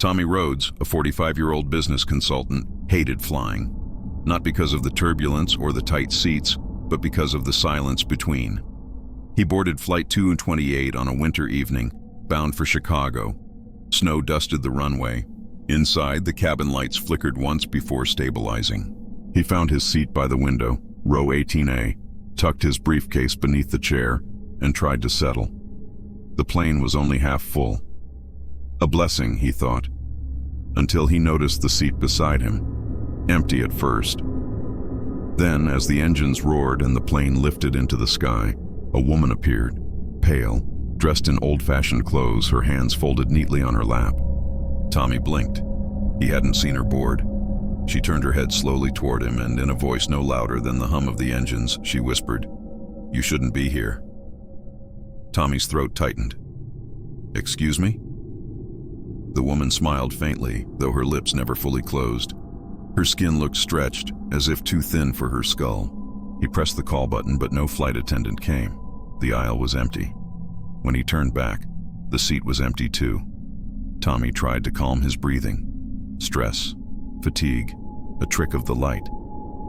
Tommy Rhodes, a 45-year-old business consultant, hated flying. Not because of the turbulence or the tight seats, but because of the silence between. He boarded Flight 228 on a winter evening, bound for Chicago. Snow dusted the runway. Inside, the cabin lights flickered once before stabilizing. He found his seat by the window, row 18A, tucked his briefcase beneath the chair, and tried to settle. The plane was only half full. A blessing, he thought, until he noticed the seat beside him, empty at first. Then, as the engines roared and the plane lifted into the sky, a woman appeared, pale, dressed in old-fashioned clothes, her hands folded neatly on her lap. Tommy blinked. He hadn't seen her board. She turned her head slowly toward him, and in a voice no louder than the hum of the engines, she whispered, "You shouldn't be here." Tommy's throat tightened. "Excuse me?" The woman smiled faintly, though her lips never fully closed. Her skin looked stretched, as if too thin for her skull. He pressed the call button, but no flight attendant came. The aisle was empty. When he turned back, the seat was empty too. Tommy tried to calm his breathing. Stress, fatigue, a trick of the light.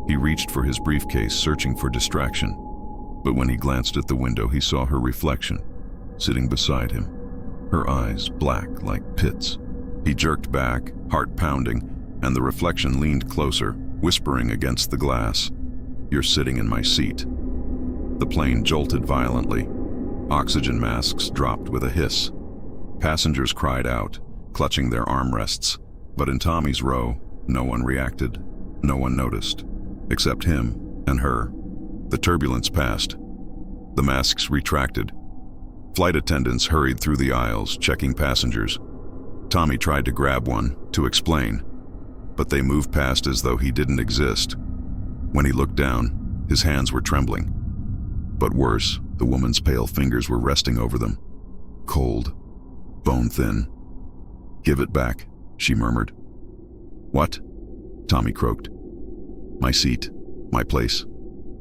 He reached for his briefcase, searching for distraction. But when he glanced at the window, he saw her reflection, sitting beside him, her eyes black like pits. He jerked back, heart pounding, and the reflection leaned closer, whispering against the glass, "You're sitting in my seat." The plane jolted violently. Oxygen masks dropped with a hiss. Passengers cried out, clutching their armrests, but in Tommy's row, no one reacted, no one noticed, except him and her. The turbulence passed. The masks retracted. Flight attendants hurried through the aisles, checking passengers. Tommy tried to grab one, to explain, but they moved past as though he didn't exist. When he looked down, his hands were trembling. But worse, the woman's pale fingers were resting over them. Cold, bone-thin. "Give it back," she murmured. "What?" Tommy croaked. "My seat, my place,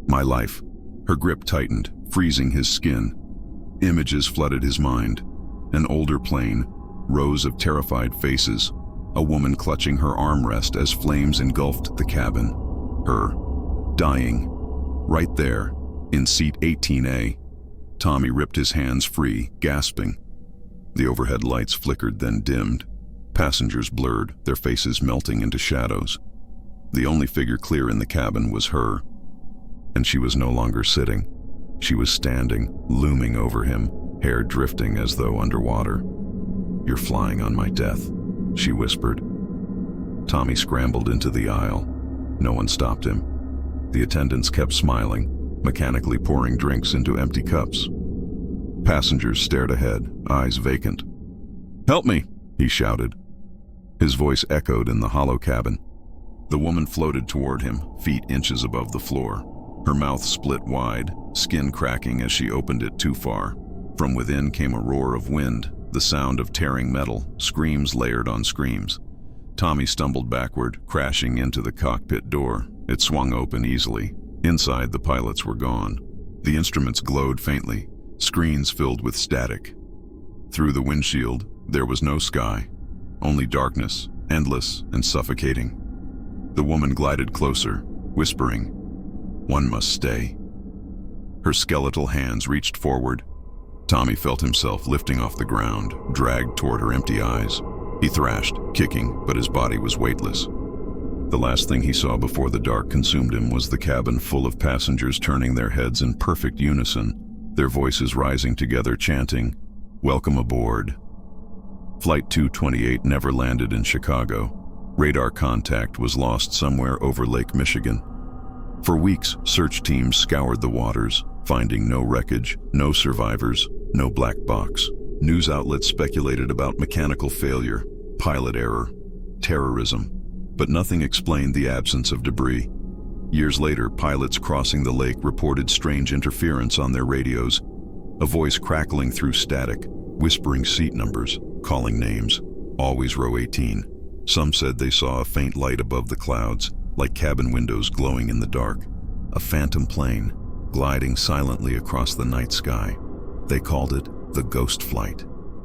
my life." Her grip tightened, freezing his skin. Images flooded his mind. An older plane, rows of terrified faces, a woman clutching her armrest as flames engulfed the cabin. Her, dying, right there, in seat 18A. Tommy ripped his hands free, gasping. The overhead lights flickered, then dimmed. Passengers blurred, their faces melting into shadows. The only figure clear in the cabin was her. And she was no longer sitting. She was standing, looming over him, hair drifting as though underwater. "You're flying on my death," she whispered. Tommy scrambled into the aisle. No one stopped him. The attendants kept smiling, mechanically pouring drinks into empty cups. Passengers stared ahead, eyes vacant. "Help me!" he shouted. His voice echoed in the hollow cabin. The woman floated toward him, feet inches above the floor. Her mouth split wide, skin cracking as she opened it too far. From within came a roar of wind, the sound of tearing metal, screams layered on screams. Tommy stumbled backward, crashing into the cockpit door. It swung open easily. Inside, the pilots were gone. The instruments glowed faintly, screens filled with static. Through the windshield, there was no sky, only darkness, endless and suffocating. The woman glided closer, whispering, "One must stay." Her skeletal hands reached forward. Tommy felt himself lifting off the ground, dragged toward her empty eyes. He thrashed, kicking, but his body was weightless. The last thing he saw before the dark consumed him was the cabin full of passengers turning their heads in perfect unison, their voices rising together chanting, "Welcome aboard." Flight 228 never landed in Chicago. Radar contact was lost somewhere over Lake Michigan. For weeks, search teams scoured the waters, finding no wreckage, no survivors, no black box. News outlets speculated about mechanical failure, pilot error, terrorism, but nothing explained the absence of debris. Years later, pilots crossing the lake reported strange interference on their radios, a voice crackling through static, whispering seat numbers, calling names, always row 18. Some said they saw a faint light above the clouds, like cabin windows glowing in the dark. A phantom plane, gliding silently across the night sky. They called it the ghost flight.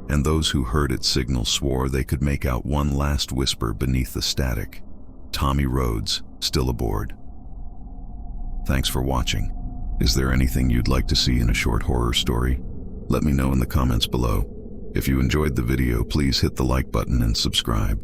and those who heard its signal swore they could make out one last whisper beneath the static. Tommy Rhodes, still aboard. Thanks for watching. Is there anything you'd like to see in a short horror story? Let me know in the comments below. If you enjoyed the video, please hit the like button and subscribe.